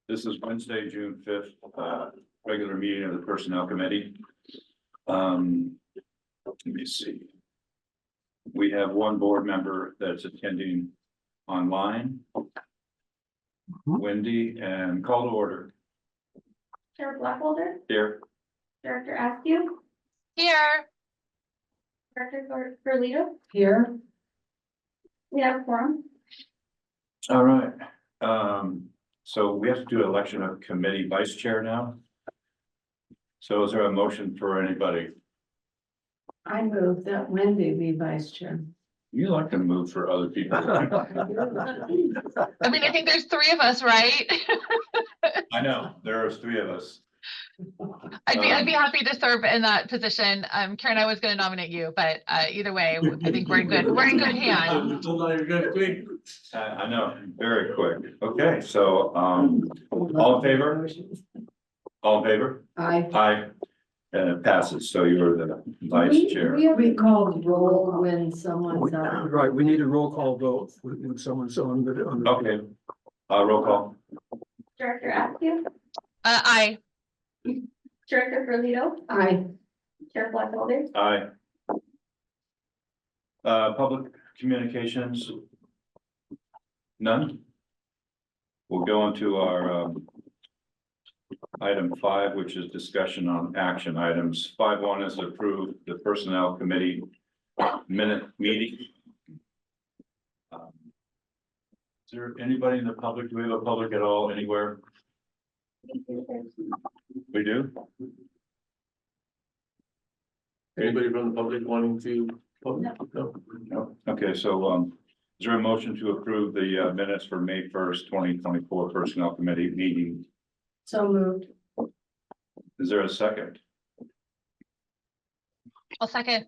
This is Wednesday, June 5th, regular meeting of the Personnel Committee. Let me see. We have one board member that's attending online. Wendy, and call to order. Chair Blackholder, Here. Director Askew, Here. Director Ferlito. Here. We have a forum. All right. So we have to do election of committee vice chair now. So is there a motion for anybody? I move that Wendy be vice chair. You like to move for other people. I mean, I think there's three of us, right? I know, there are three of us. I'd be happy to serve in that position. Karen, I was gonna nominate you, but either way, I think we're in good hands. I know, very quick. Okay, so, all in favor? All in favor? Aye. Aye. And it passes, so you're the vice chair. We call roll when someone's on. Right, we need a roll call vote when someone's on the. Okay, roll call. Director Askew, Aye. Director Ferlito, Aye. Chair Blackholder. Aye. Public communications? None? We'll go into our, item 5, which is discussion on action items. 5.1 is approve the personnel committee minute meeting. Is there anybody in the public? Do we have a public at all anywhere? We do? Anybody from the public wanting to? No. Okay, so, is there a motion to approve the minutes for May 1st, 2024 personnel committee meeting? So moved. Is there a second? I'll second.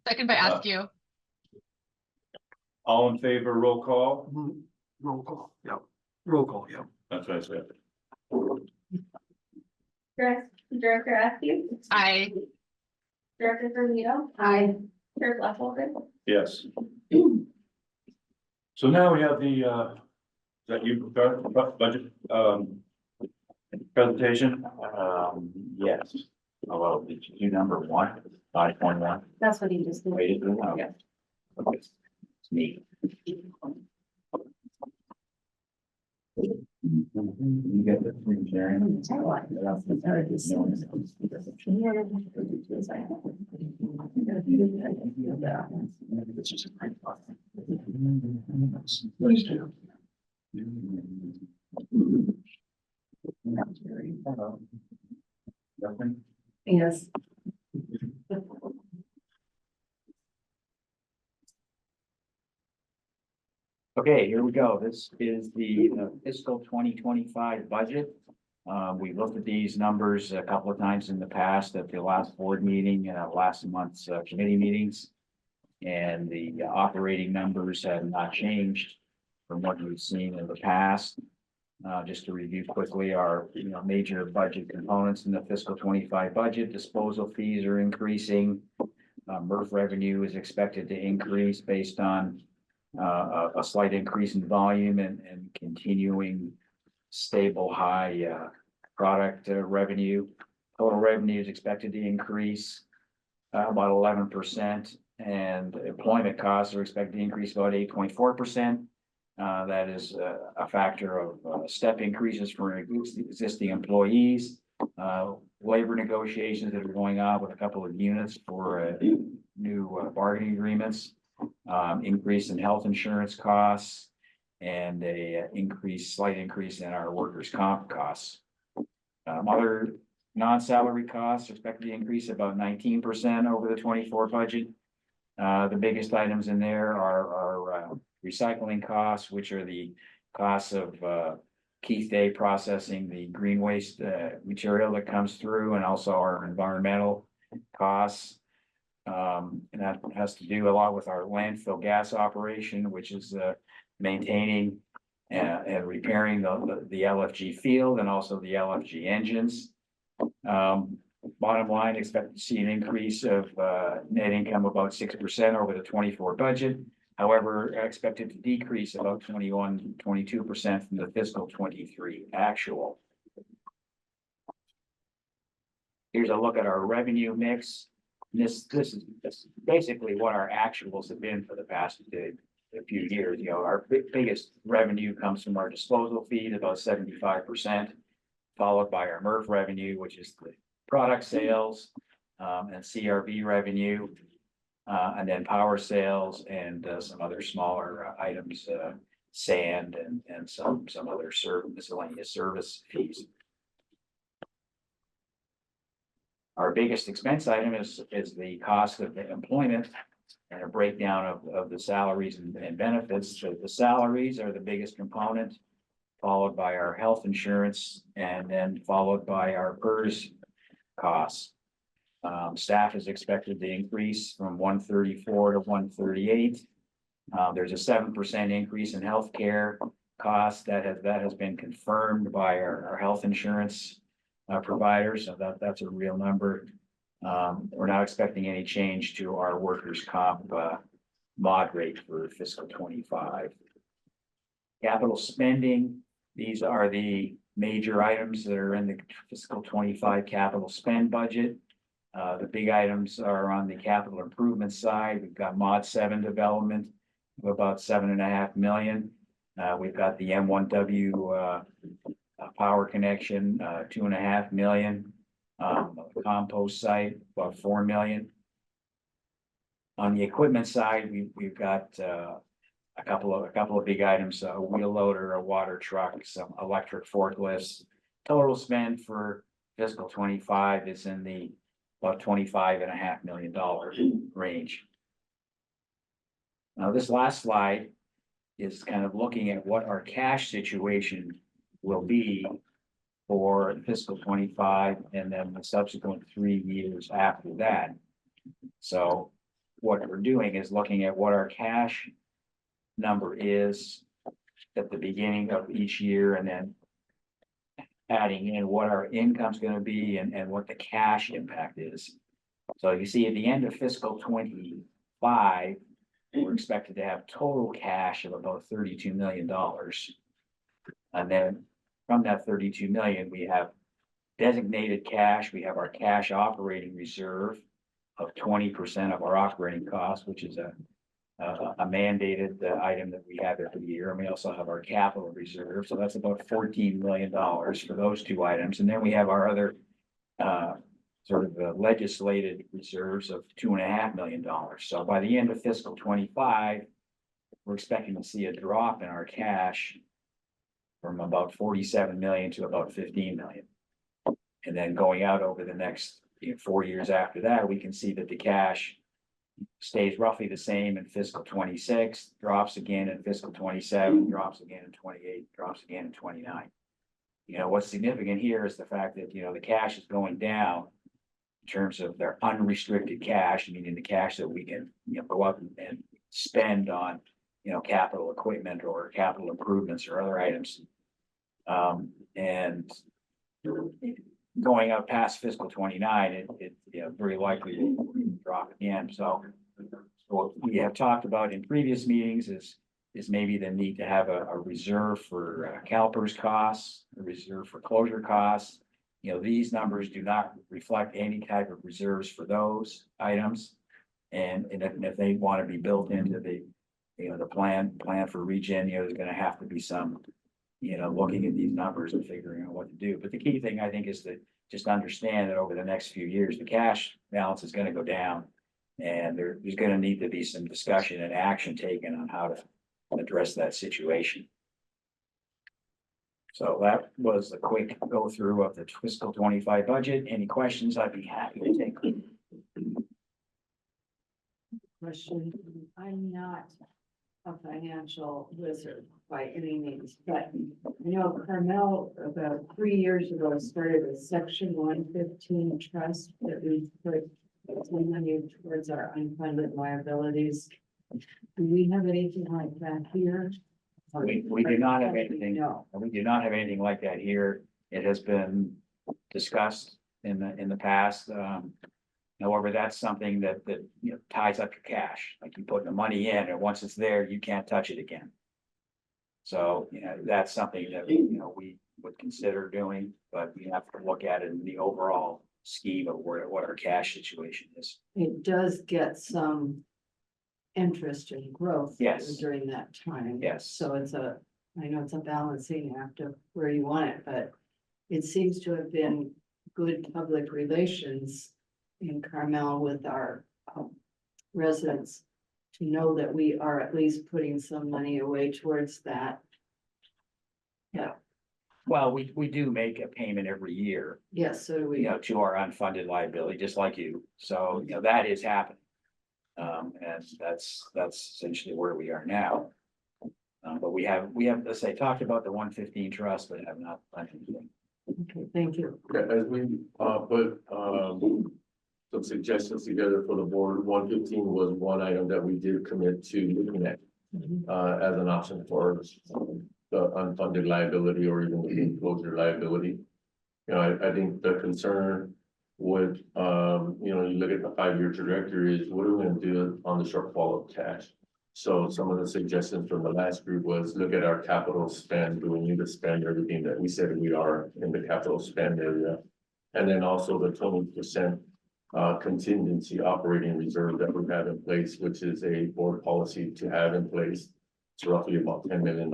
Second by Askew. All in favor, roll call? Roll call, yeah. Roll call, yeah. That's what I said. Director Askew, Aye. Director Ferlito, Aye. Chair Blackholder. Yes. So now we have the, that you, budget, presentation? Yes. Oh, well, did you do number 1, 5.1? That's what he just did. Wait, okay. Yeah. Okay. It's me. You get the free sharing. It's just a great thought. Please do. Nothing? Yes. Okay, here we go. This is the fiscal 2025 budget. We looked at these numbers a couple of times in the past at the last board meeting and last month's committee meetings. And the operating numbers have not changed from what we've seen in the past. Just to review quickly, our major budget components in the fiscal 25 budget. Disposal fees are increasing. MRF revenue is expected to increase based on a slight increase in volume and continuing stable high product revenue. Total revenue is expected to increase about 11%, and employment costs are expected to increase about 8.4%. That is a factor of step increases for existing employees, labor negotiations that are going on with a couple of units for new bargaining agreements, increase in health insurance costs, and a slight increase in our workers' comp costs. Other non-salary costs are expected to increase about 19% over the 24 budget. The biggest items in there are recycling costs, which are the costs of Keith Day processing the green waste material that comes through, and also our environmental costs. And that has to do a lot with our landfill gas operation, which is maintaining and repairing the LFG field and also the LFG engines. Bottom line, expect to see an increase of net income about 6% over the 24 budget. However, expected to decrease about 22% from the fiscal 23 actual. Here's a look at our revenue mix. This is basically what our actuals have been for the past a few years. You know, our biggest revenue comes from our disposal fees, about 75%, followed by our MRF revenue, which is the product sales, and CRV revenue, and then power sales and some other smaller items, sand and some other miscellaneous service fees. Our biggest expense item is the cost of the employment and a breakdown of the salaries and benefits. So the salaries are the biggest component, followed by our health insurance, and then followed by our PERS costs. Staff is expected to increase from 134 to 138. There's a 7% increase in healthcare costs that has been confirmed by our health insurance providers, so that's a real number. We're not expecting any change to our workers' comp mod rate for fiscal 25. Capital spending, these are the major items that are in the fiscal 25 capital spend budget. The big items are on the capital improvement side. We've got mod 7 development of about $7.5 million. We've got the M1W power connection, $2.5 million. Compost site, about $4 million. On the equipment side, we've got a couple of big items: a wheel loader, a water truck, some electric forklifts. Total spend for fiscal 25 is in the about $25.5 million range. Now, this last slide is kind of looking at what our cash situation will be for fiscal 25 and then the subsequent 3 years after that. So what we're doing is looking at what our cash number is at the beginning of each year, and then adding in what our income's going to be and what the cash impact is. So you see at the end of fiscal 25, we're expected to have total cash of about $32 million. And then from that 32 million, we have designated cash. We have our cash operating reserve of 20% of our operating costs, which is a mandated item that we have every year. And we also have our capital reserve. So that's about $14 million for those two items. And then we have our other sort of legislated reserves of $2.5 million. So by the end of fiscal 25, we're expecting to see a drop in our cash from about 47 million to about 15 million. And then going out over the next 4 years after that, we can see that the cash stays roughly the same in fiscal 26, drops again in fiscal 27, drops again in 28, drops again in 29. What's significant here is the fact that, the cash is going down in terms of their unrestricted cash, meaning the cash that we can, go up and spend on, capital equipment or capital improvements or other items. And going up past fiscal 29, it very likely will drop again. So what we have talked about in previous meetings is maybe the need to have a reserve for calipers costs, a reserve for closure costs. These numbers do not reflect any type of reserves for those items. And if they want to be built into the plan for ReGen, there's going to have to be some, looking at these numbers and figuring out what to do. But the key thing, I think, is to just understand that over the next few years, the cash balance is going to go down, and there's going to need to be some discussion and action taken on how to address that situation. So that was a quick go through of the fiscal 25 budget. Any questions? I'd be happy to take. Question. I'm not a financial wizard by any means, but Carmel about 3 years ago started a section 115 trust that we put some money towards our unfunded liabilities. Do we have anything like that here? We do not have anything. No. We do not have anything like that here. It has been discussed in the past. However, that's something that, you know, ties up your cash, like you put the money in, and once it's there, you can't touch it again. So, you know, that's something that, you know, we would consider doing, but we have to look at it in the overall scheme of what our cash situation is. It does get some interest and growth. Yes. During that time. Yes. So I know it's a balancing act of where you want it, but it seems to have been good public relations in Carmel with our residents to know that we are at least putting some money away towards that. Yeah, Well, we do make a payment every year, yes, so do you we. know, to our unfunded liability, just like you. So, you know, that is happening. And that's essentially where we are now. But we have, let's say, talked about the 115 trust, but have not done anything. Okay, thank you. Okay, as we put some suggestions together for the board, 115 was one item that we did commit to looking at as an option for the unfunded liability or even the enclosure liability. You know, I think the concern with you know, you look at the 5-year trajectory is what are we gonna do on the shortfall of cash? So some of the suggestions from the last group was look at our capital spend. Do we need to spend everything that we said we are in the capital spend area? And then also the 20% contingency operating reserve that we have in place, which is a board policy to have in place. It's roughly about $10 million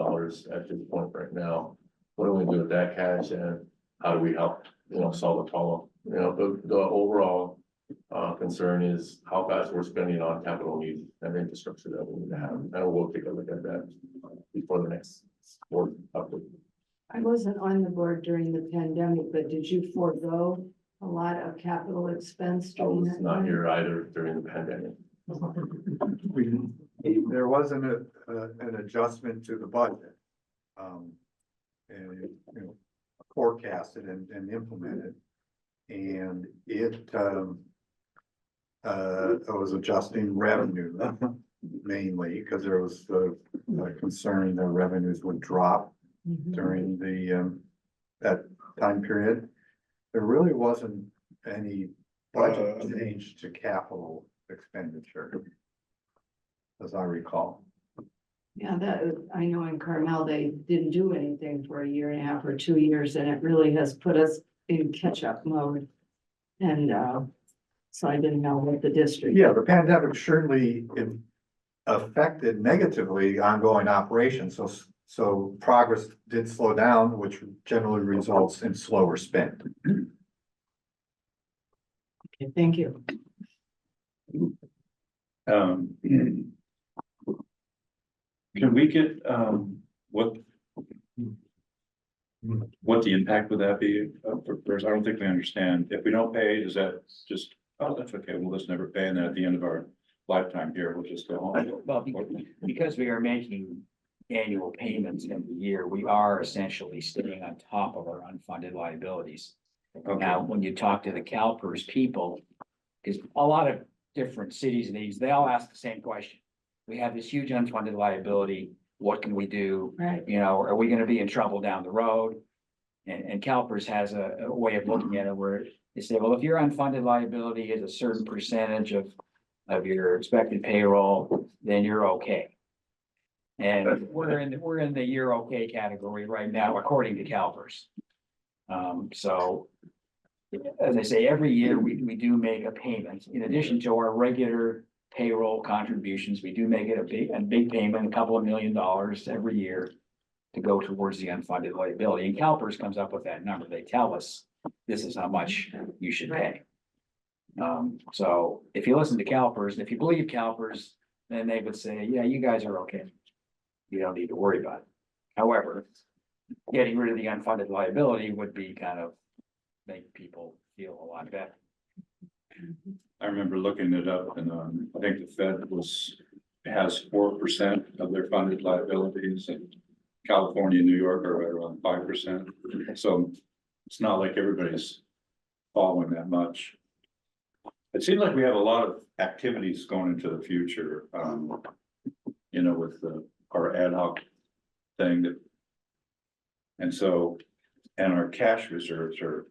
at this point right now. What do we do with that cash and how do we help, you know, solve the problem? You know, the overall concern is how fast we're spending on capital needs and infrastructure that we need to have. And we'll take a look at that before the next board update. I wasn't on the board during the pandemic, but did you forego a lot of capital expense? I during was that not time? here either during the pandemic. There wasn't an adjustment to the budget. And, you know, forecasted and implemented. And it was adjusting revenue mainly because there was the concern that revenues would drop Mhm. during that time period. There really wasn't any budget change to capital expenditure, as I recall. Yeah, I know in Carmel, they didn't do anything for a year and a half or 2 years, and it really has put us in catch-up mode. And so I didn't know what the district. Yeah, the pandemic certainly affected negatively ongoing operations, so progress did slow down, which generally results in slower spend. Okay, thank you. Can we get, what the impact would that be? I don't think we understand. If we don't pay, is that just, oh, that's okay, we'll just never pay, and then at the end of our lifetime here, we'll just go home? Well, because we are making annual payments in the year, we are essentially staying on top of our unfunded liabilities. Okay, Now, when you talk to the CalPERS people, because a lot of different cities and these, they all ask the same question. We have this huge unfunded liability. What can we do? Right. You know, are we gonna be in trouble down the road? And CalPERS has a way of looking at it where they say, well, if your unfunded liability is a certain percentage of your expected payroll, then you're okay. And we're in the you're okay category right now, according to CalPERS. So as I say, every year we do make a payment in addition to our regular payroll contributions. We do make it a big payment, $2 million every year to go towards the unfunded liability. And CalPERS comes up with that number. They tell us this is how much you should pay. So if you listen to CalPERS, if you believe CalPERS, then they would say, yeah, you guys are okay. You don't need to worry about it. However, getting rid of the unfunded liability would be kind of make people feel a lot better. I remember looking it up, and I think the Fed has 4% of their funded liabilities, and California and New York are right around 5%. So it's not like everybody's following that much. It seems like we have a lot of activities going into the future, you know, with our ad hoc thing that. And so, and our cash reserves are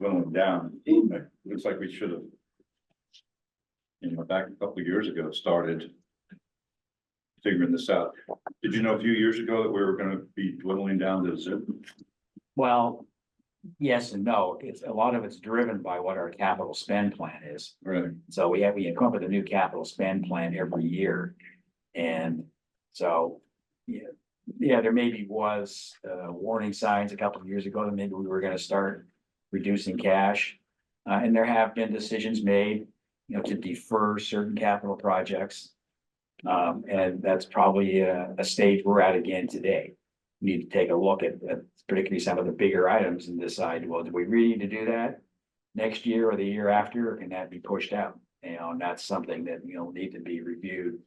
going down. It looks like we should have back a couple of years ago, started figuring this out. Did you know a few years ago that we were gonna be dwindling down to zip? Well, yes and no. It's, a lot of it's driven by what our capital spend plan is. Right. So we come up with a new capital spend plan every year. And so, yeah, there maybe was warning signs a couple of years ago that maybe we were gonna start reducing cash. And there have been decisions made, to defer certain capital projects. And that's probably a stage we're at again today. We need to take a look at particularly some of the bigger items and decide, well, do we really need to do that next year or the year after, or can that be pushed out? And that's something that, need to be reviewed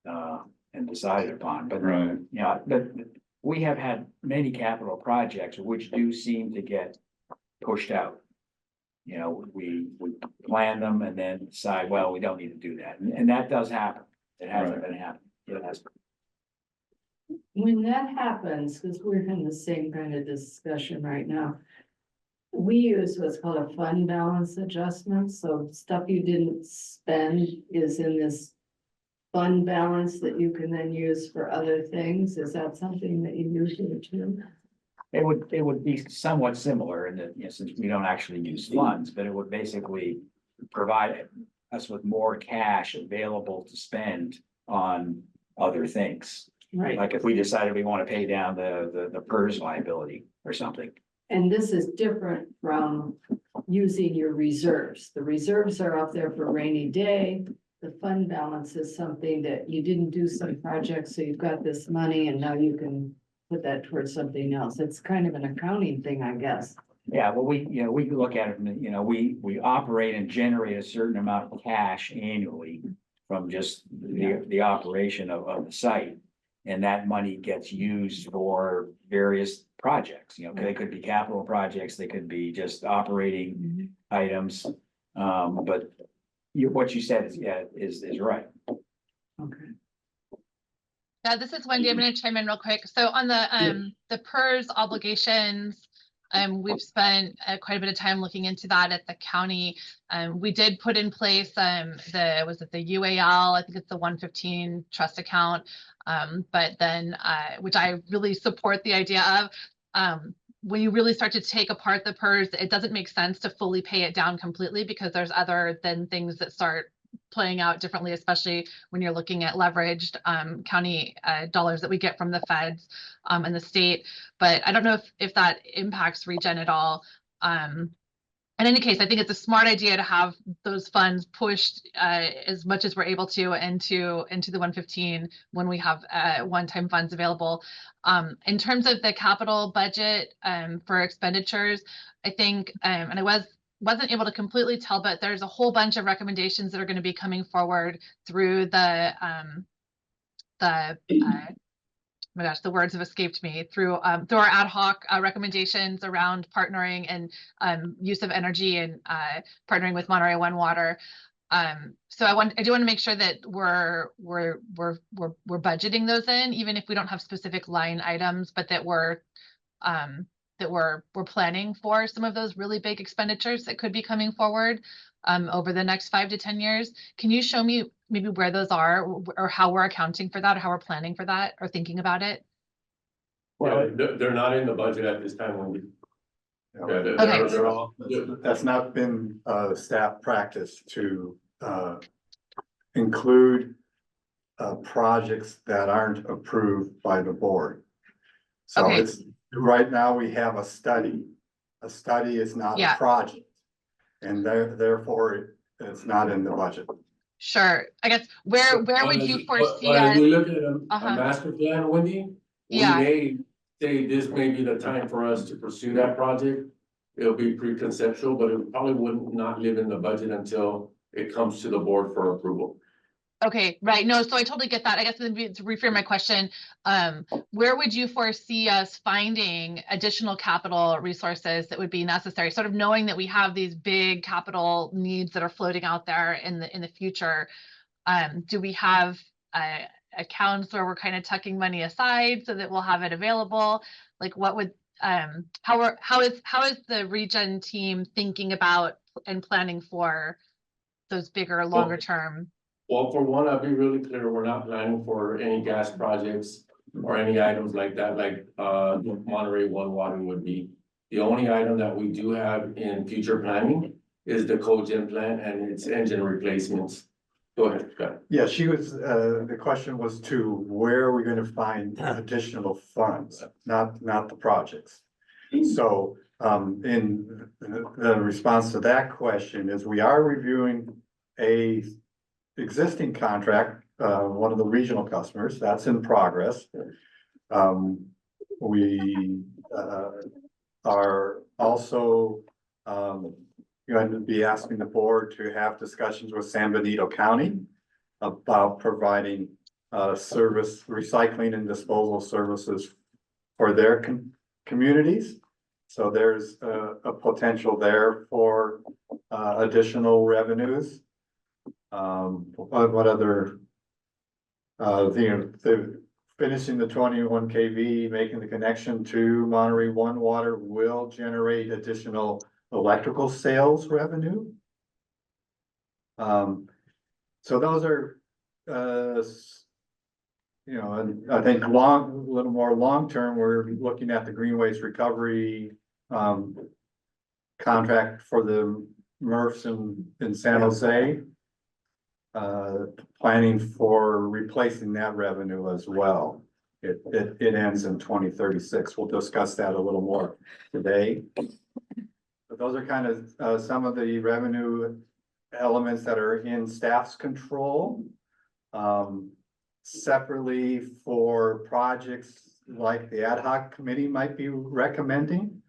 and decided upon. But, Right. but we have had many capital projects which do seem to get pushed out. We plan them and then decide, well, we don't need to do that. And that does happen. It hasn't been happening. It has. When that happens, because we're in the same kind of discussion right now. We use what's called a fund balance adjustment, so stuff you didn't spend is in this. Fund balance that you can then use for other things, is that something that you use here too? It would be somewhat similar in that, since we don't actually use funds, but it would basically provide us with more cash available to spend on other things. Right, Like if we decided we want to pay down the PERS liability or something. and this is different from using your reserves. The reserves are up there for rainy day. The fund balance is something that you didn't do some projects, so you've got this money and now you can put that towards something else. It's kind of an accounting thing, I guess. Yeah, well, we can look at it, from we operate and generate a certain amount of cash annually from just the operation of the site. And that money gets used for various projects, they could be capital projects, they could be just operating items. But what you said is right. Okay. Yeah, this is Wendy. I'm going to chime in real quick. So on the PERS obligations, we've spent quite a bit of time looking into that at the county. We did put in place the UAL, I think it's the 115 trust account. But then which I really support the idea of. When you really start to take apart the PERS, it doesn't make sense to fully pay it down completely because there's other than things that start playing out differently, especially when you're looking at leveraged county dollars that we get from the feds and the state. But I don't know if that impacts ReGen at all. In any case, I think it's a smart idea to have those funds pushed as much as we're able to into the 115 when we have one-time funds available. In terms of the capital budget for expenditures, I think, and I wasn't able to completely tell, but there's a whole bunch of recommendations that are going to be coming forward through oh my gosh, the words have escaped me, through our ad hoc recommendations around partnering and use of energy and partnering with Monterey One Water. So I do want to make sure that we're budgeting those in, even if we don't have specific line items, but that we're planning for some of those really big expenditures that could be coming forward over the next 5 to 10 years. Can you show me maybe where those are, or how we're accounting for that, or how we're planning for that, or thinking about it? Well, they're not in the budget at this time when we. Yeah, Okay. That's not been staff practice to include projects that aren't approved by the board. So Okay. it's, right now we have a study. A study is not a Yeah. project. And therefore it's not in the budget. Sure. I guess where would you foresee But as us? we look at a Uh-huh. master plan, Wendy, we Yeah. may say this may be the time for us to pursue that project. It'll be pre-conceptual, but it probably wouldn't not live in the budget until it comes to the board for approval. Okay, right. No, so I totally get that. I guess to reframe my question, where would you foresee us finding additional capital resources that would be necessary? Sort of knowing that we have these big capital needs that are floating out there in the future. Do we have accounts where we're kind of tucking money aside so that we'll have it available? Like, what would how is the ReGen team thinking about and planning for those bigger, longer term? Well, for one, I'll be really clear, we're not planning for any gas projects or any items like that, like, Monterey One Water would be. The only item that we do have in future planning is the cogen plant and its engine replacements. Go ahead, Scott. Yeah, she was, the question was to where are we gonna find additional funds, not the projects. So, in the response to that question is we are reviewing a existing contract, one of the regional customers, that's in progress. We, are also, going to be asking the board to have discussions with San Benito County about providing, service, recycling and disposal services for their communities. So there's a potential there for, additional revenues. What other? The finishing the 21 kV, making the connection to Monterey One Water will generate additional electrical sales revenue. So those are, and I think a little more long-term, we're looking at the green waste recovery, contract for the MRFs in San Jose. Planning for replacing that revenue as well. It ends in 2036. We'll discuss that a little more today. But those are kind of some of the revenue elements that are in staff's control. Separately for projects like the ad hoc committee might be recommending.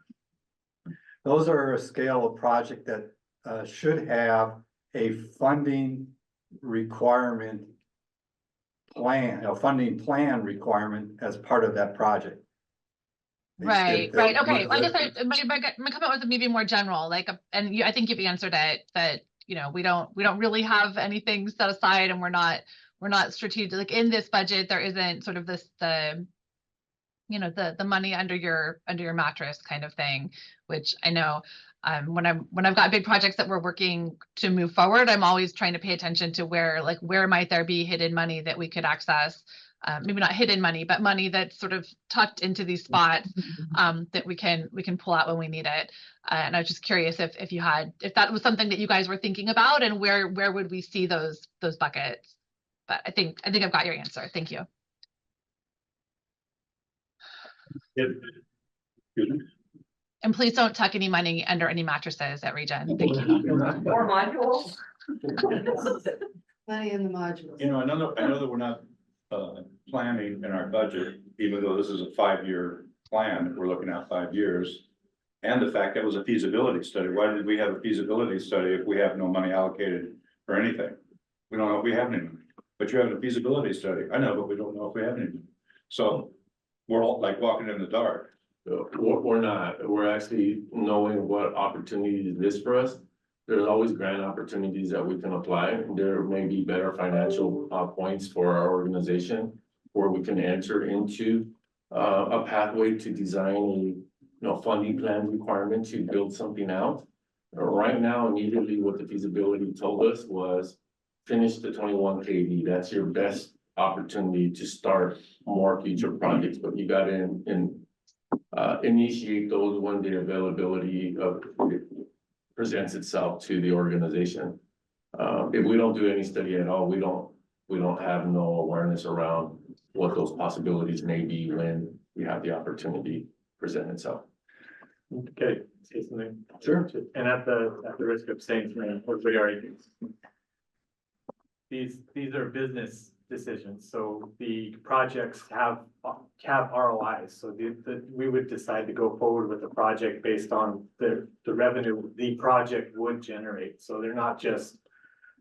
Those are a scale of project that should have a funding requirement plan, a funding plan requirement as part of that project. Right, right, okay, I guess my comment was maybe more general, like, and I think you've answered it, that, we don't really have anything set aside, and we're not strategic, like, in this budget, there isn't sort of this, the money under your mattress kind of thing, which I know, when I've got big projects that we're working to move forward, I'm always trying to pay attention to where might there be hidden money that we could access, maybe not hidden money, but money that's sort of tucked into these spots, that we can pull out when we need it. And I was just curious if that was something that you guys were thinking about, and where would we see those buckets? But I think I've got your answer. Thank you. And please don't tuck any money under any mattresses at ReGen. Thank you. Or modules. Money in the modules. I know that we're not, planning in our budget, even though this is a 5-year plan, we're looking at 5 years. And the fact that was a feasibility study. Why did we have a feasibility study if we have no money allocated for anything? We don't know if we have any money, but you have a feasibility study. I know, but we don't know if we have any money. So we're all like walking in the dark. We're not, we're actually knowing what opportunity it is for us. There's always grant opportunities that we can apply. There may be better financial points for our organization where we can enter into a pathway to design a funding plan requirement to build something out. Right now, immediately what the feasibility told us was finish the 21 kV. That's your best opportunity to start more future projects, but you got to initiate those when the availability of presents itself to the organization. If we don't do any study at all, we don't have no awareness around what those possibilities may be when we have the opportunity present itself. Okay, say something. Sure. And at the risk of saying something, everybody already these are business decisions, so the projects have ROIs, so we would decide to go forward with the project based on the revenue the project would generate. So they're not just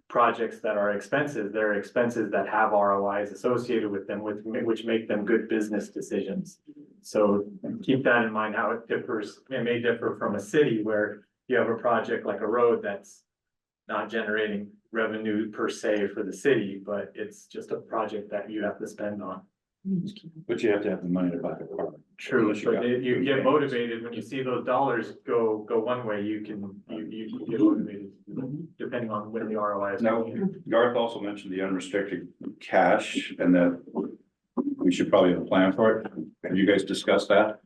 projects that are expensive, they're expenses that have ROIs associated with them, which make them good business decisions. So keep that in mind, how it differs. It may differ from a city where you have a project like a road that's not generating revenue per se for the city, but it's just a project that you have to spend on. But you have to have the money to buy the car. True, but you get motivated when you see those dollars go one way, you get motivated to depending on when the ROI is. Now, Garth also mentioned the unrestricted cash and that we should probably have a plan for it. Have you guys discussed that?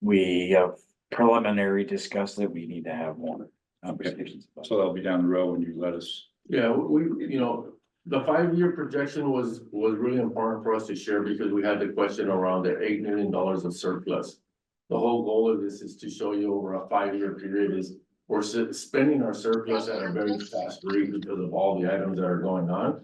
We have preliminary discussed it. We need to have more conversations. about it. So that'll be down the road when you let us. Yeah, you know, the 5-year projection was really important for us to share because we had the question around the $8 million of surplus. The whole goal of this is to show you over a 5-year period is we're spending our surplus at a very fast rate because of all the items that are going on.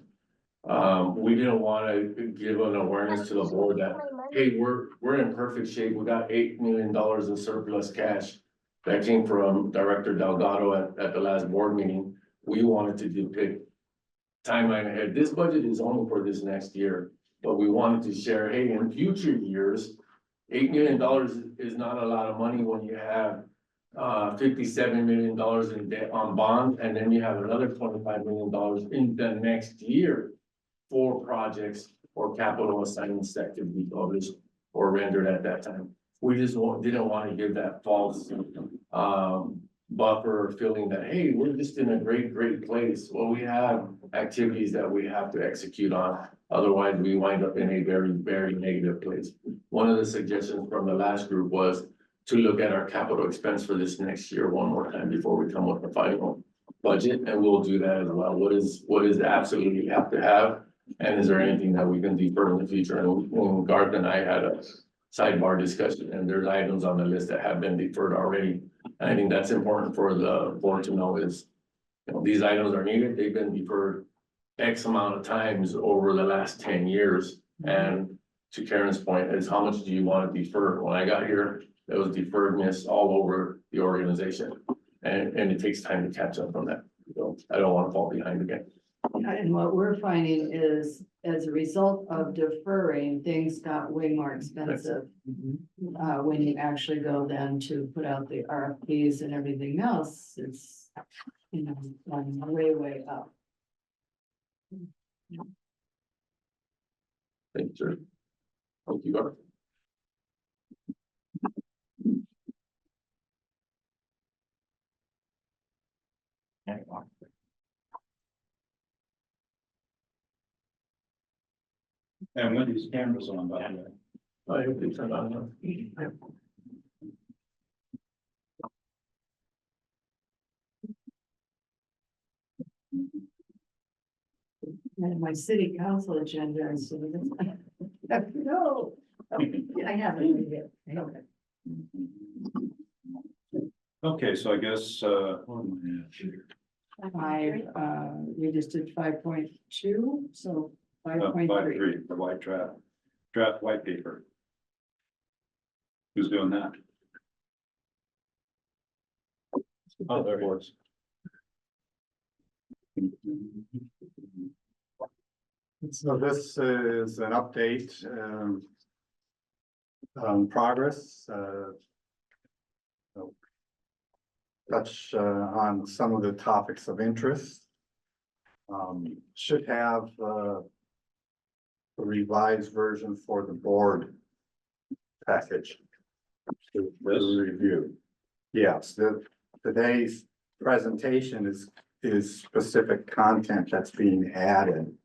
We didn't want to give an awareness to the board that, hey, we're in perfect shape. We got $8 million in surplus cash. That came from Director Delgado at the last board meeting. We wanted to depict timeline ahead. This budget is only for this next year, but we wanted to share, hey, in future years, $8 million is not a lot of money when you have $57 million in debt on bond, and then you have another $25 million in the next year for projects or capital assignments that could be published or rendered at that time. We just didn't want to give that false buffer feeling that, hey, we're just in a great place. Well, we have activities that we have to execute on. Otherwise, we wind up in a very negative place. One of the suggestions from the last group was to look at our capital expense for this next year one more time before we come with the final budget, and we'll do that as well. What is absolutely have to have, and is there anything that we can defer in the future? And when Garth and I had a sidebar discussion, and there's items on the list that have been deferred already. And I think that's important for the board to know is, you know, these items are needed. They've been deferred X amount of times over the last 10 years. And to Karen's point is how much do you want to defer? When I got here, there was deferredness all over the organization. And it takes time to catch up on that. So I don't want to fall behind again. And what we're finding is, as a result of deferring, things got way more expensive. When you actually go then to put out the RFPs and everything else, it's, you know, gone way up. Thank you, sir. Thank you, Garth. Okay, well, And when these cameras on, by the way. I hope they turn on now. And my city council agenda is sort of, no, I haven't read it. I haven't. Okay, so I guess, We just did 5.2, so 5.3. 5.3, the white draft white paper. Who's doing that? Oh, there it was. So this is an update, on progress, touch on some of the topics of interest. Should have a revised version for the board package to review. Yes, today's presentation is specific content that's being added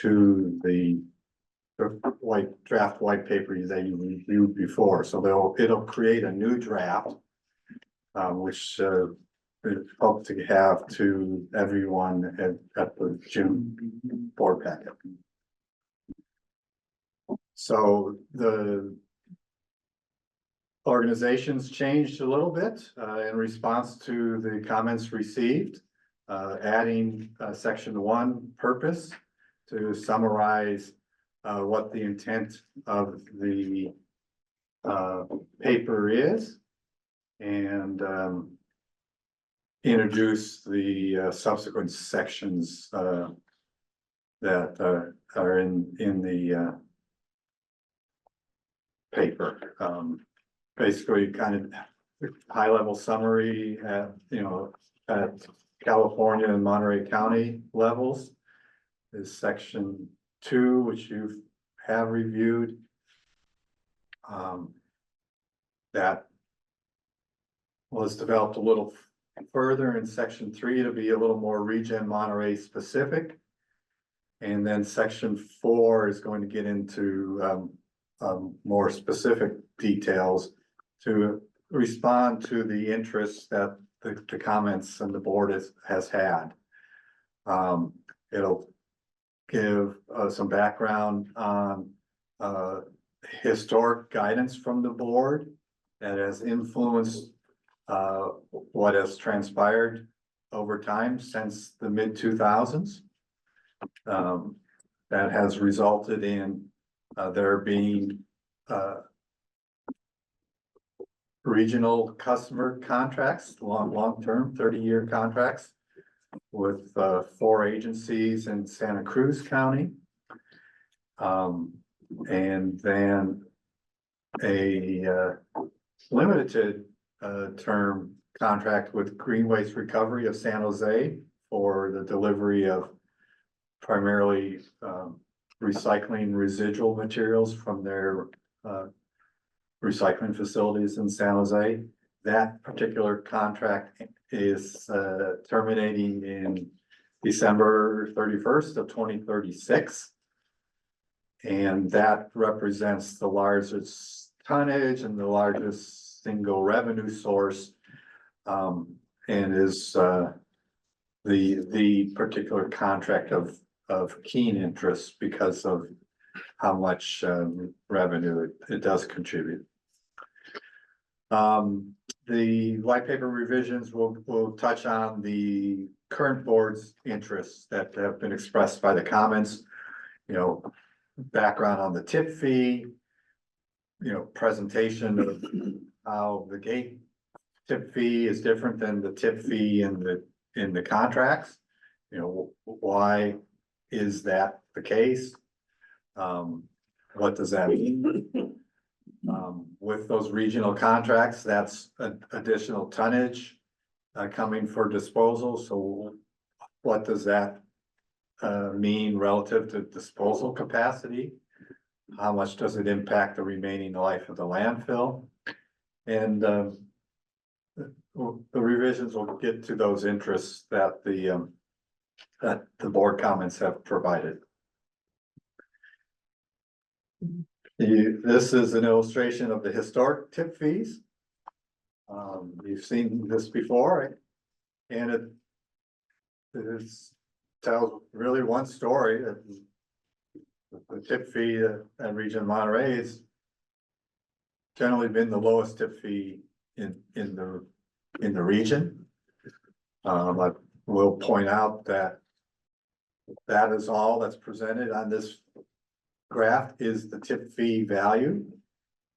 to the draft white paper that you reviewed before. So it'll create a new draft, which we hope to have to everyone at the June board packet. So the organization's changed a little bit in response to the comments received, adding section 1 purpose to summarize what the intent of the paper is, and introduce the subsequent sections that are in the paper. Basically, kind of high level summary at at California and Monterey County levels is section 2, which you have reviewed. That was developed a little further in section 3 to be a little more ReGen Monterey specific. And then section 4 is going to get into more specific details to respond to the interests that the comments and the board has had. It'll give some background on historic guidance from the board that has influenced what has transpired over time since the mid-2000s. That has resulted in there being regional customer contracts, long-term 30-year contracts with 4 agencies in Santa Cruz County. And then a limited term contract with Green Waste Recovery of San Jose for the delivery of primarily recycling residual materials from their recycling facilities in San Jose. That particular contract is terminating in December 31st of 2036. And that represents the largest tonnage and the largest single revenue source. And is the particular contract of keen interest because of how much revenue it does contribute. The white paper revisions will touch on the current board's interests that have been expressed by the comments. You know, background on the tip fee, you know, presentation of how the gate tip fee is different than the tip fee in the contracts. You know, why is that the case? What does that mean? With those regional contracts, that's additional tonnage coming for disposal. So what does that mean relative to disposal capacity? How much does it impact the remaining life of the landfill? And the revisions will get to those interests that the board comments have provided. This is an illustration of the historic tip fees. You've seen this before, and it tells really one story. The tip fee at ReGen Monterey has generally been the lowest tip fee in the region. I will point out that is all that's presented on this graph is the tip fee value,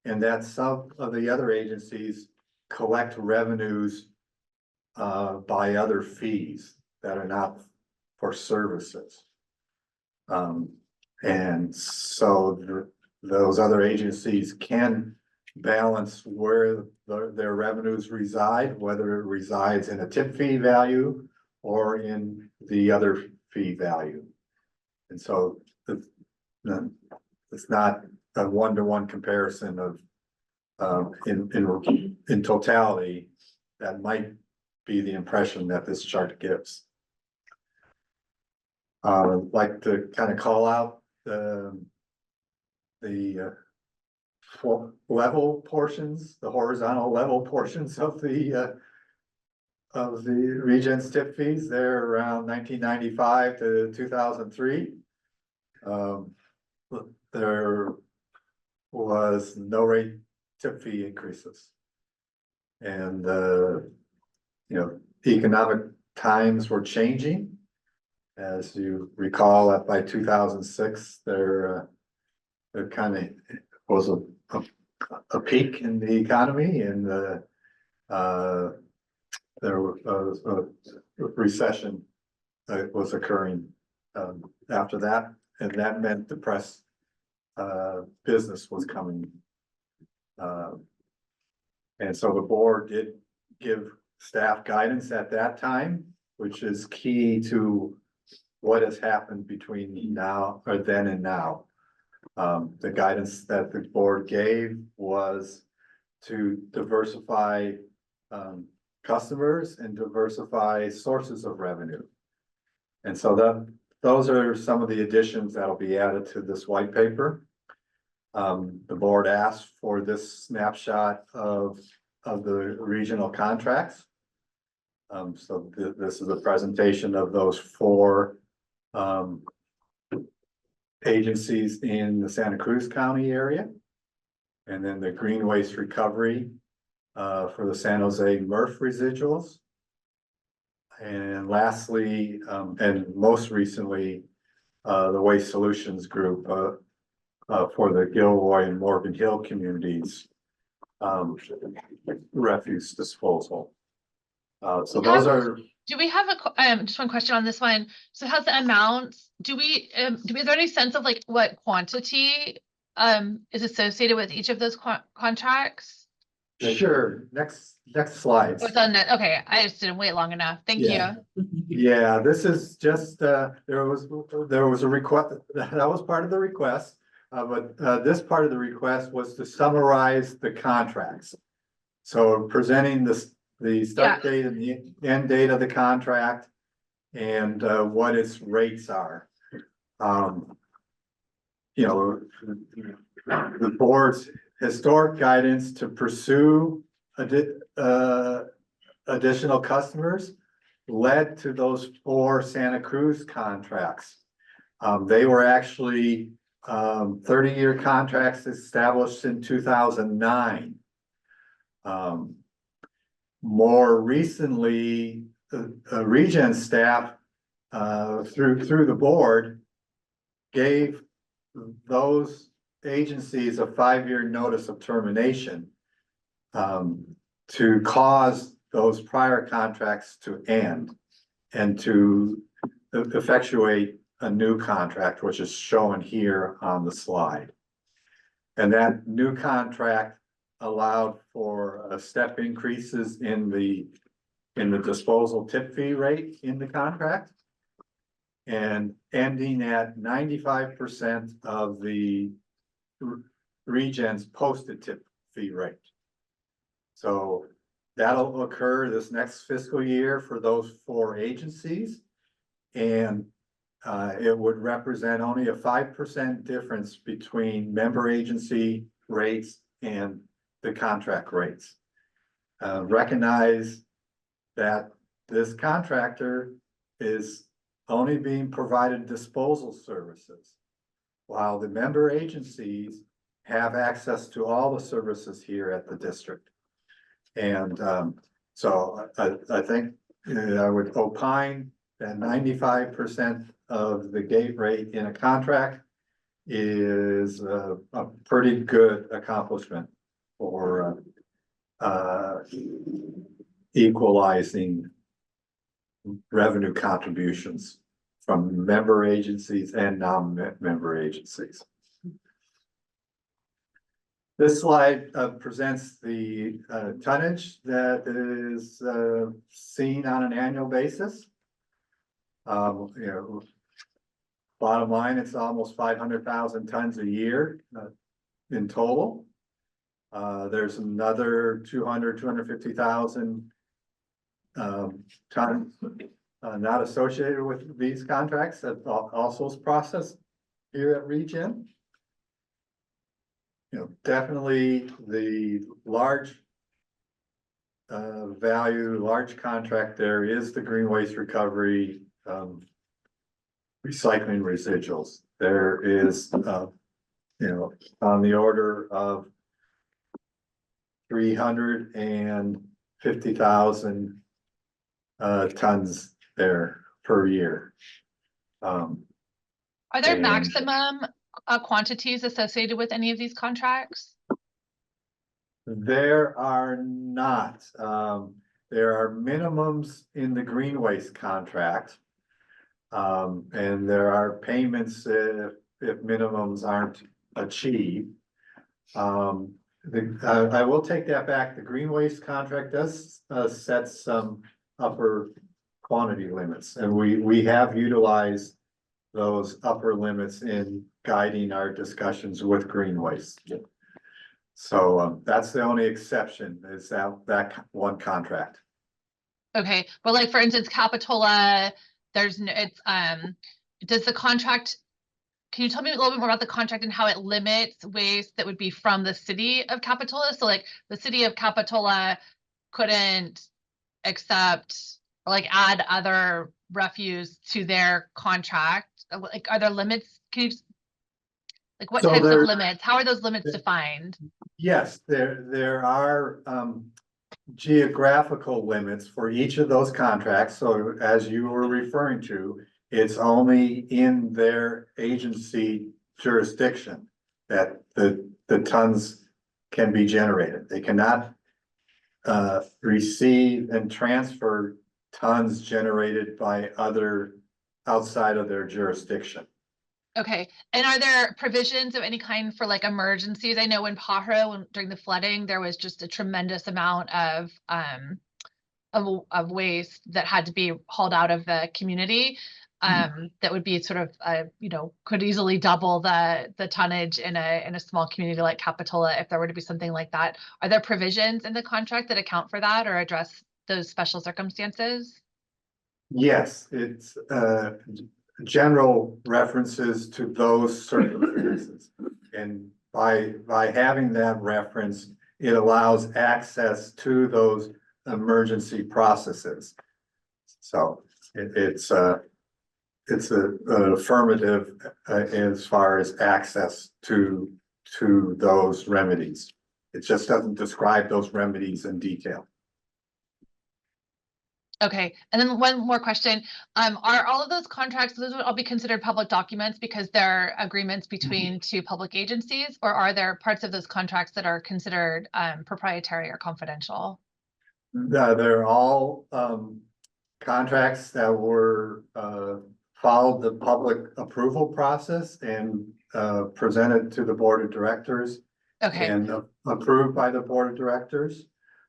and that some of the other agencies collect revenues by other fees that are not for services. And so those other agencies can balance where their revenues reside, whether it resides in a tip fee value or in the other fee value. And so it's not a one-to-one comparison of in totality. That might be the impression that this chart gives. I'd like to kind of call out the level portions, the horizontal level portions of the ReGen's tip fees. They're around 1995 to 2003. There was no rate tip fee increases. And you know, economic times were changing. As you recall, that by 2006, there kind of was a peak in the economy, and there was a recession that was occurring after that, and that meant depressed business was coming. And so the board did give staff guidance at that time, which is key to what has happened between now or then and now. The guidance that the board gave was to diversify customers and diversify sources of revenue. And so those are some of the additions that'll be added to this white paper. The board asked for this snapshot of the regional contracts. So this is a presentation of those four agencies in the Santa Cruz County area. And then the green waste recovery for the San Jose MRF residuals. And lastly, and most recently, the Waste Solutions Group for the Gilroy and Morgan Hill communities refuse disposal. So those are. Do we have just one question on this one? So how's the amounts? Do we is there any sense of like what quantity is associated with each of those contracts? Sure, next slide. Or it's on that? Okay, I just didn't wait long enough. Thank Yeah. you. Yeah, this is just, there was a request, that was part of the request. But this part of the request was to summarize the contracts. So presenting the start date and the end date of the contract and what its rates are. You know, the board's historic guidance to pursue additional customers led to those four Santa Cruz contracts. They were actually 30-year contracts established in 2009. More recently, the ReGen staff through the board gave those agencies a 5-year notice of termination to cause those prior contracts to end and to effectuate a new contract, which is shown here on the slide. And that new contract allowed for step increases in the disposal tip fee rate in the contract. And ending at 95% of the ReGen's posted tip fee rate. So that'll occur this next fiscal year for those four agencies. And it would represent only a 5% difference between member agency rates and the contract rates. Recognize that this contractor is only being provided disposal services, while the member agencies have access to all the services here at the district. And so I think I would opine that 95% of the gate rate in a contract is a pretty good accomplishment for equalizing revenue contributions from member agencies and non-member agencies. This slide presents the tonnage that is seen on an annual basis. You know, bottom line, it's almost 500,000 tons a year in total. There's another 250,000 tons not associated with these contracts that also is processed here at ReGen. You know, definitely the large large contract there is the green waste recovery recycling residuals. There is you know, on the order of 350,000 tons there per year. Are there And- maximum quantities associated with any of these contracts? There are not. There are minimums in the green waste contract. And there are payments if minimums aren't achieved. I will take that back. The green waste contract does set some upper quantity limits, and we have utilized those upper limits in guiding our discussions with green waste. So that's the only exception is that one contract. Okay, but like, for instance, Capitola, there's no, it's, does the contract, can you tell me a little bit more about the contract and how it limits waste that would be from the city of Capitola? So like, the city of Capitola couldn't accept or like add other refuse to their contract? Like, are there limits? Can you, like, what So types of there- limits? How are those limits defined? Yes, there are geographical limits for each of those contracts. So as you were referring to, it's only in their agency jurisdiction that the tons can be generated. They cannot receive and transfer tons generated by other outside of their jurisdiction. Okay, and are there provisions of any kind for like emergencies? I know in Pajaro, during the flooding, there was just a tremendous amount of waste that had to be hauled out of the community. That would be sort of, you know, could easily double the tonnage in a small community like Capitola if there were to be something like that. Are there provisions in the contract that account for that or address those special circumstances? Yes, it's general references to those circumstances. And by having that reference, it allows access to those emergency processes. So it's an affirmative as far as access to those remedies. It just doesn't describe those remedies in detail. Okay, and then one more question. Are all of those contracts, those would all be considered public documents because they're agreements between two public agencies, or are there parts of those contracts that are considered proprietary or confidential? They're all contracts that were followed the public approval process and presented to the board of directors. Okay. And approved by the board of directors.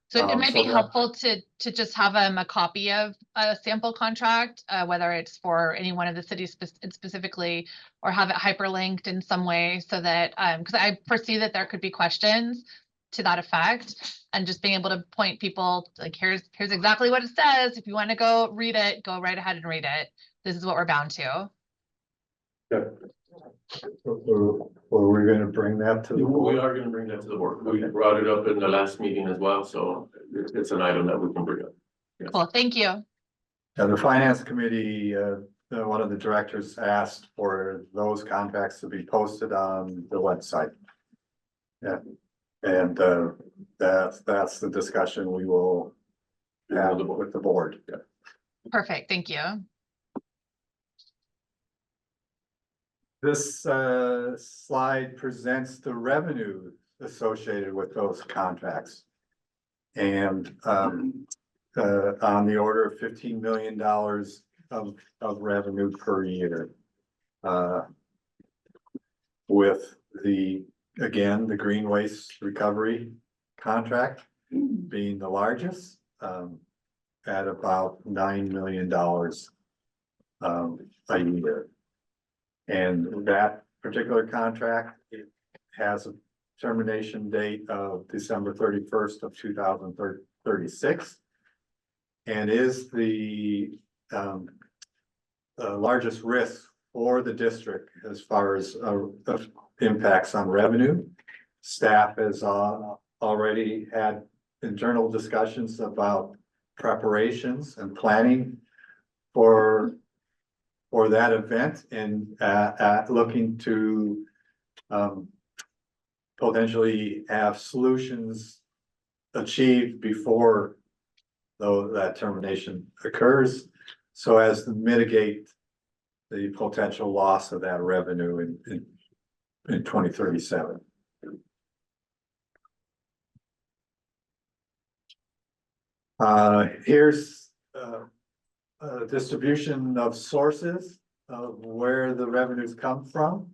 So it might be that- helpful to just have a copy of a sample contract, whether it's for any one of the cities specifically, or have it hyperlinked in some way so that, because I foresee that there could be questions to that effect, and just being able to point people like, here's exactly what it says. If you want to go read it, go right ahead and read it. This is what we're bound to. Or we're gonna bring that to the We board. are gonna bring that to the board. We brought it up in the last meeting as well, so it's an item that we can bring up. Yes. Cool, thank you. And the finance committee, one of the directors asked for those contracts to be posted on the website. Yeah, and that's the discussion we will have with the board. Yeah. Perfect, thank you. This slide presents the revenue associated with those contracts. And on the order of $15 million of revenue per year. With again, the green waste recovery contract being the largest, at about $9 million a year. And that particular contract, it has a termination date of December 31st of 2036. And is the largest risk for the district as far as impacts on revenue. Staff has already had internal discussions about preparations and planning for that event, and looking to potentially have solutions achieved before that termination occurs, so as to mitigate the potential loss of that revenue in 2037. Here's a distribution of sources of where the revenues come from.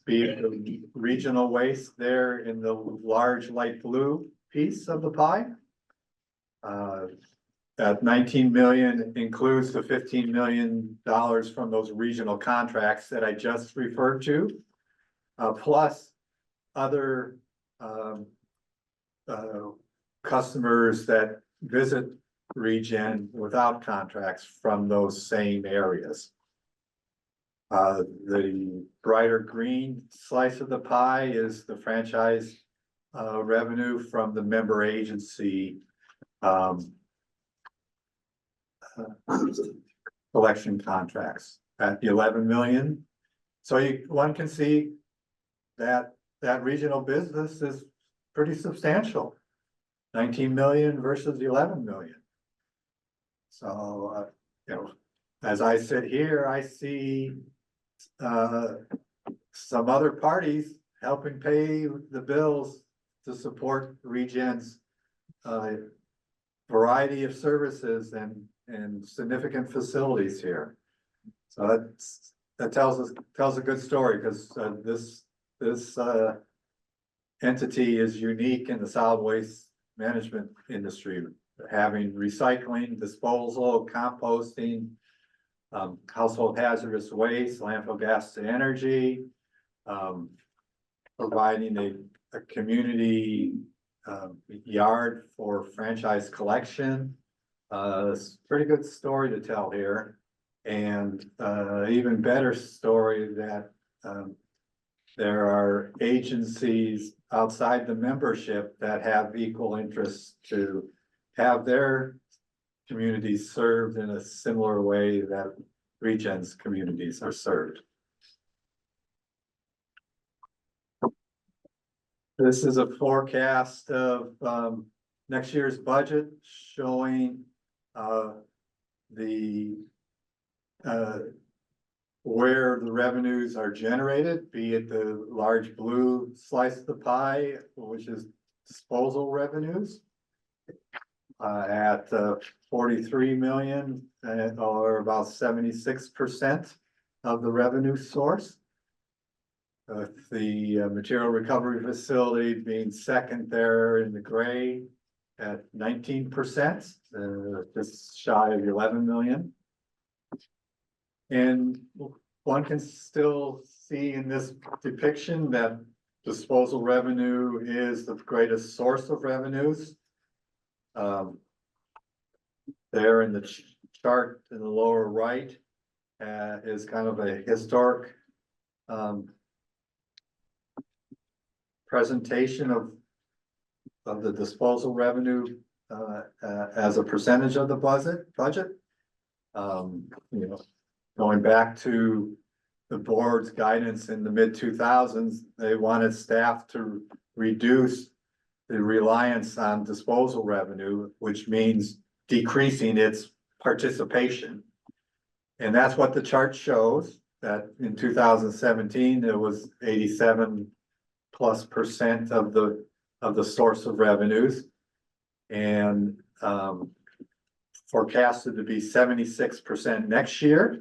Be it the regional waste there in the large light blue piece of the pie. That 19 million includes the $15 million from those regional contracts that I just referred to. Plus other customers that visit ReGen without contracts from those same areas. The brighter green slice of the pie is the franchise revenue from the member agency election contracts at the 11 million. So one can see that regional business is pretty substantial. 19 million versus 11 million. So, as I sit here, I see some other parties helping pay the bills to support ReGen's variety of services and significant facilities here. So that tells a good story, because this entity is unique in the solid waste management industry, having recycling, disposal, composting, household hazardous waste, landfill gas to energy, providing a community yard for franchise collection. It's a pretty good story to tell here, and even better story that there are agencies outside the membership that have equal interest to have their communities served in a similar way that ReGen's communities are served. This is a forecast of next year's budget showing where the revenues are generated, be it the large blue slice of the pie, which is disposal revenues, at 43 million, or about 76% of the revenue source. The material recovery facility being second there in the gray at 19%, just shy of 11 million. And one can still see in this depiction that disposal revenue is the greatest source of revenues. There in the chart in the lower right is kind of a historic presentation of the disposal revenue as a percentage of the budget. Going back to the board's guidance in the mid-2000s, they wanted staff to reduce the reliance on disposal revenue, which means decreasing its participation. And that's what the chart shows, that in 2017, it was 87+% of the source of revenues, and forecasted to be 76% next year.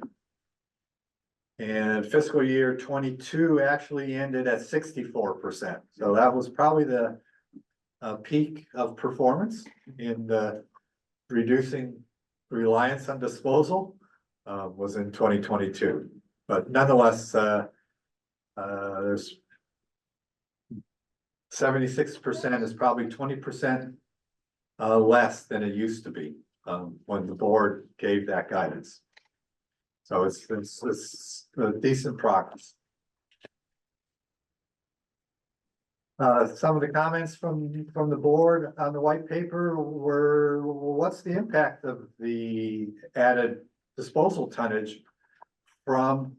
And fiscal year 22 actually ended at 64%. So that was probably the peak of performance in reducing reliance on disposal, was in 2022. But nonetheless, there's 76% is probably 20% less than it used to be when the board gave that guidance. So it's a decent progress. Some of the comments from the board on the white paper were, well, what's the impact of the added disposal tonnage from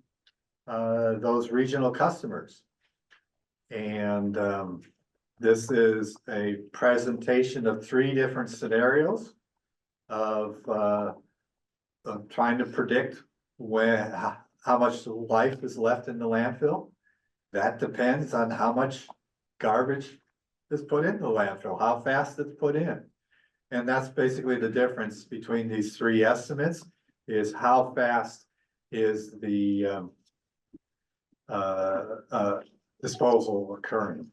those regional customers? And this is a presentation of 3 different scenarios of trying to predict how much life is left in the landfill. That depends on how much garbage is put in the landfill, how fast it's put in. And that's basically the difference between these 3 estimates, is how fast is the disposal occurring.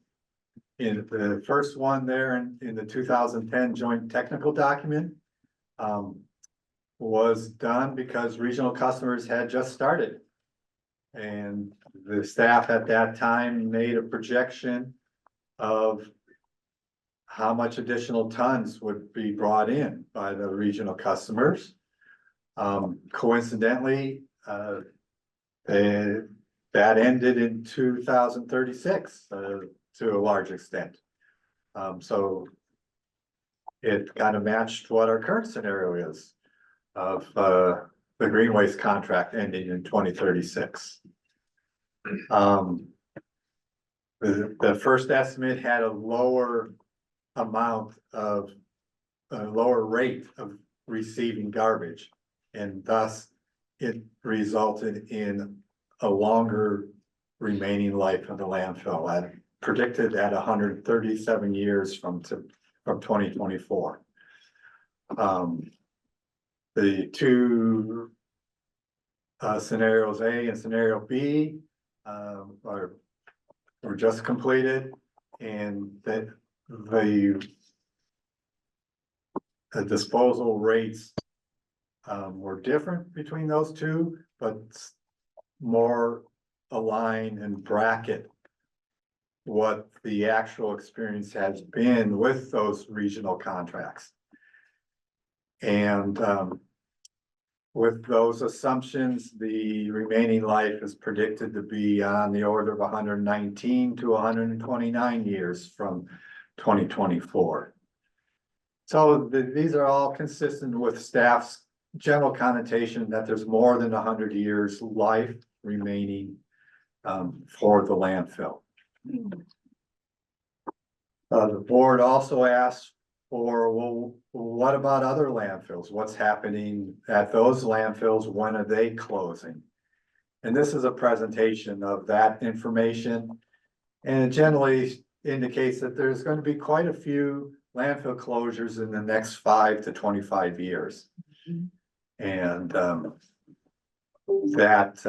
In the first one there in the 2010 joint technical document, was done because regional customers had just started. And the staff at that time made a projection of how much additional tons would be brought in by the regional customers. Coincidentally, that ended in 2036, to a large extent. So it kind of matched what our current scenario is of, the green waste contract ending in 2036. The first estimate had a lower rate of receiving garbage. And thus it resulted in a longer remaining life of the landfill, predicted at 137 years from 2024. The two scenarios A and scenario B were just completed, and that the disposal rates were different between those two, but more align and bracket what the actual experience has been with those regional contracts. And with those assumptions, the remaining life is predicted to be on the order of 119 to 129 years from 2024. So these are all consistent with staff's general connotation that there's more than 100 years life remaining for the landfill. The board also asked for, well, what about other landfills? What's happening at those landfills? When are they closing? And this is a presentation of that information. And it generally indicates that there's going to be quite a few landfill closures in the next 5 to 25 years. And that,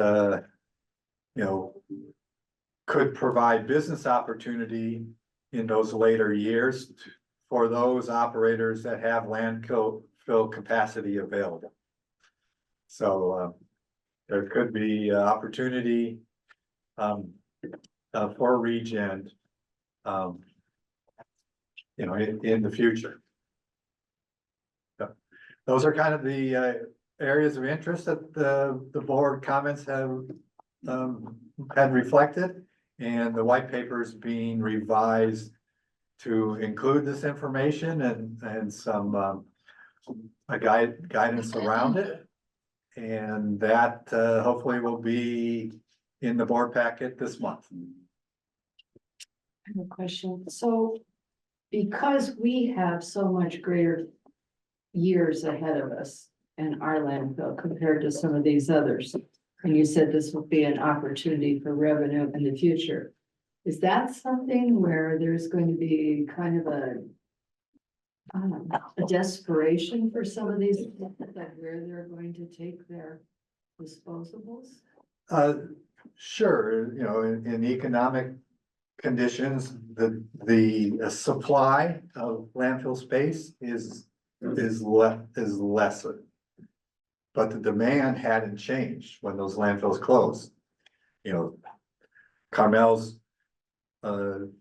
could provide business opportunity in those later years for those operators that have landfill capacity available. So there could be opportunity for ReGen, in the future. So those are kind of the areas of interest that the board comments have had reflected, and the white paper is being revised to include this information and some guidance around it. And that hopefully will be in the board packet this month. I have a question. So because we have so much greater years ahead of us in our landfill compared to some of these others, and you said this will be an opportunity for revenue in the future, is that something where there's going to be kind of a desperation for some of these, like where they're going to take their disposables? Sure, in economic conditions, the supply of landfill space is lesser. But the demand hadn't changed when those landfills closed. Carmel's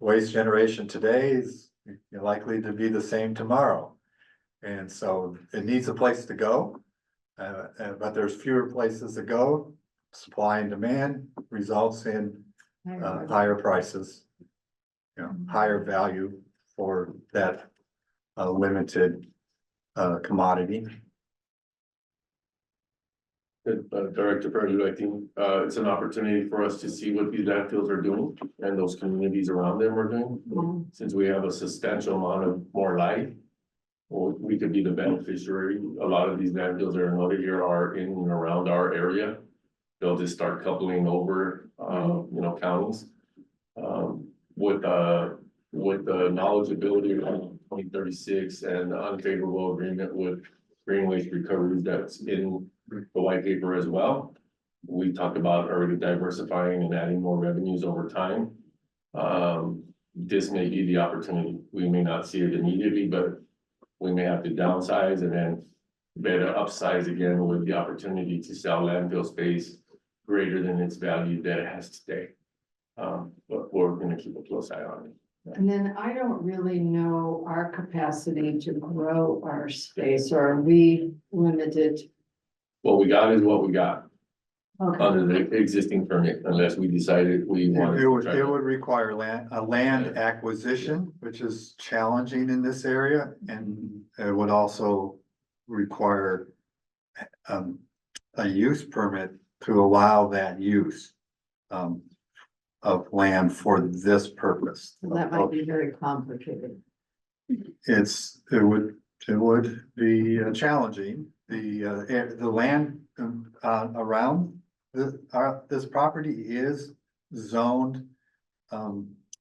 waste generation today is likely to be the same tomorrow. And so it needs a place to go, but there's fewer places to go. Supply and demand results in higher prices, higher value for that limited commodity. Director Perdue, I think it's an opportunity for us to see what these landfills are doing and those communities around them are doing. Since we have a substantial amount of more life, we could be the beneficiary. A lot of these landfills that are noted here are in and around our area. They'll just start coupling over, counties. With the knowledgeability of 2036 and the unfavorable agreement with green waste recoveries that's in the white paper as well. We talked about already diversifying and adding more revenues over time. This may be the opportunity. We may not see it immediately, but we may have to downsize and then better upsize again with the opportunity to sell landfill space greater than its value that it has today. But we're going to keep a close eye on it. And then I don't really know our capacity to grow our space, or are we limited? What we got is what we got Okay, under the existing permit, unless we decided we wanted. It would, to try it to- would require a land acquisition, which is challenging in this area, and it would also require a use permit to allow that use of land for this purpose. so that might be very complicated. It would be challenging. The land around this property is zoned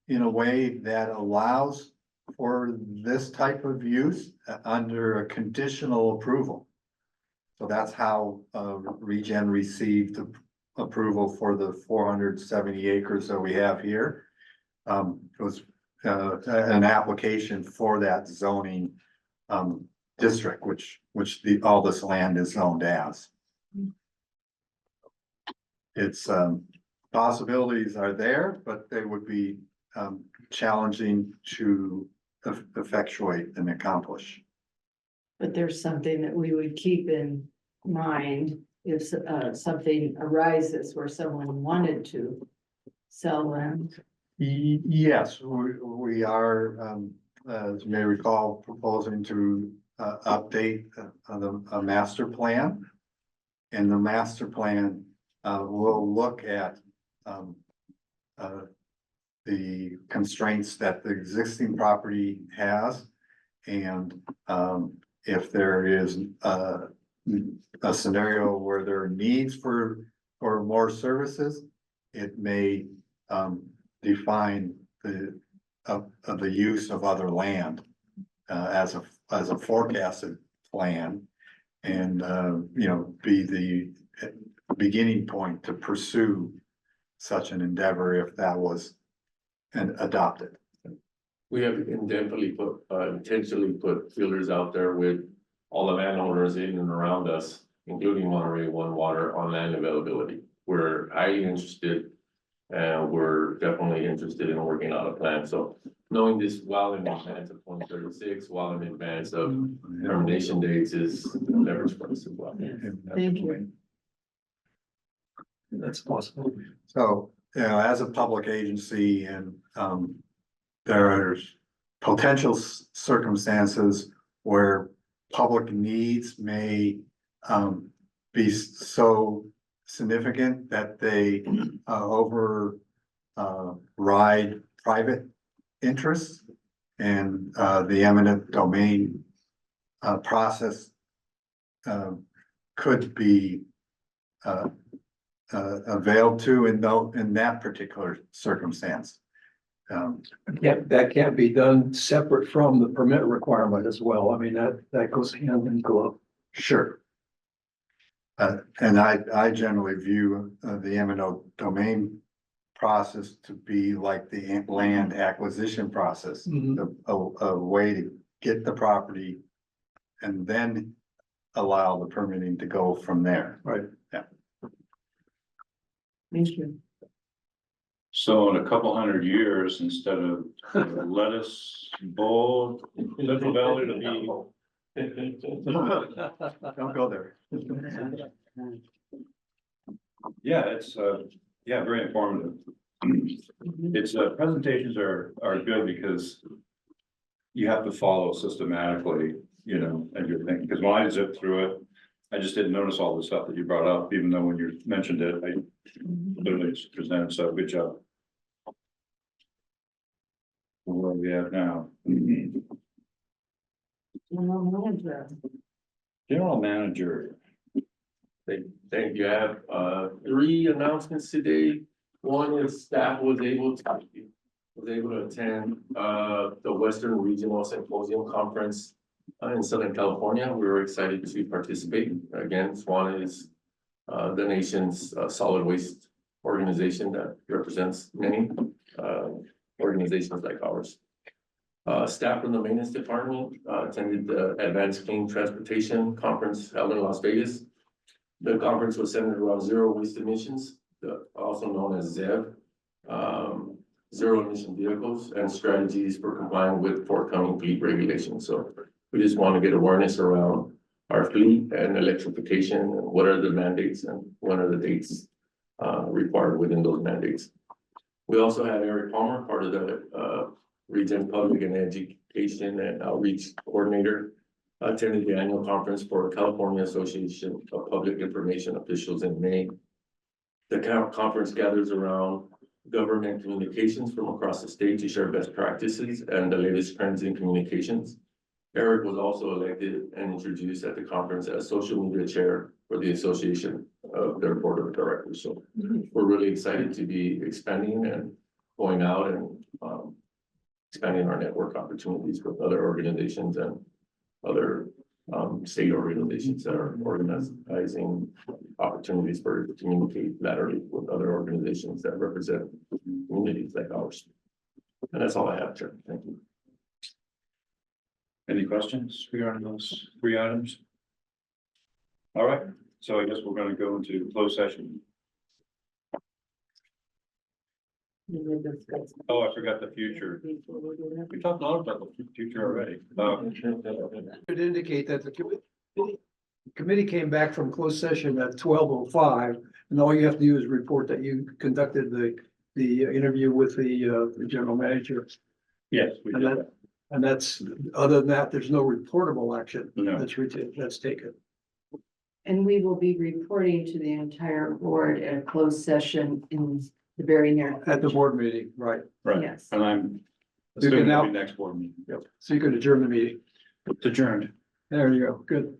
in a way that allows for this type of use under a conditional approval. So that's how ReGen received approval for the 470 acres that we have here. It was an application for that zoning district, which all this land is zoned as. It's possibilities are there, but they would be challenging to effectuate and accomplish. But there's something that we would keep in mind if something arises where someone wanted to sell land. Yes, we are, as you may recall, proposing to update a master plan. And the master plan will look at the constraints that the existing property has. And if there is a scenario where there are needs for more services, it may define the use of other land as a forecasted plan, and be the beginning point to pursue such an endeavor if that was adopted. We have intentionally put feelers out there with all the landowners in and around us, including Monterey One Water, on land availability. We're highly interested, and we're definitely interested in working out a plan. So knowing this well in advance of 2036, well in advance of termination dates is leverage for us as well. Thank you. That's possible. So, as a public agency, and there are potential circumstances where public needs may be so significant that they ride private interests, and the eminent domain process could be availed to in that particular circumstance. That can't be done separate from the permit requirement as well. I mean, that goes hand in glove. Sure. And I generally view the eminent domain process to be like the land acquisition process, a way to get the property and then allow the permitting to go from there. Right. Yeah. Thank you. So in a couple hundred years, instead of lettuce, bull, Little Valley to be. Don't go there. Yeah, it's very informative. It's presentations are good because you have to follow systematically, as you're thinking, because when I zipped through it, I just didn't notice all the stuff that you brought up, even though when you mentioned it, I literally just presented, so good job. Where are we at now? General manager. Thank you. I have 3 announcements today. One is staff was able to attend the Western Regional Symposium Conference in Southern California. We were excited to participate. Again, SWAN is the nation's solid waste organization that represents many organizations like ours. Staff from the maintenance department attended the Advanced Clean Transportation Conference held in Las Vegas. The conference was centered around zero waste emissions, also known as ZEV. zero emission vehicles and strategies for complying with forthcoming fleet regulations. So we just want to get awareness around our fleet and electrification, and what are the mandates and what are the dates required within those mandates. We also had Eric Palmer, part of the ReGen Public and Education and Outreach Coordinator, attended the annual conference for California Association of Public Information Officials in May. The conference gathers around government communications from across the state to share best practices and the latest trends in communications. Eric was also elected and introduced at the conference as social media chair for the association of their board of directors. So we're really excited to be expanding and going out and expanding our network opportunities with other organizations and other state organizations that are organizing opportunities for to communicate laterally with other organizations that represent communities like ours. And that's all I have, Chair. Thank you. Any questions regarding those 3 items? All right, so I guess we're gonna go into closed session. Oh, I forgot the future. We talked a lot about the future already. It indicate that the committee came back from closed session at 12:05, and all you have to do is report that you conducted the interview with the general manager. Yes, we And did. that, and that's, other than that, there's no reportable action No. that's taken. And we will be reporting to the entire board at a closed session in the very near. At the future. board meeting, right? Right, Yes. and I'm You can assuming now- it'll be next board meeting. Yep. So you can adjourn the meeting. It's adjourned. There you go. Good.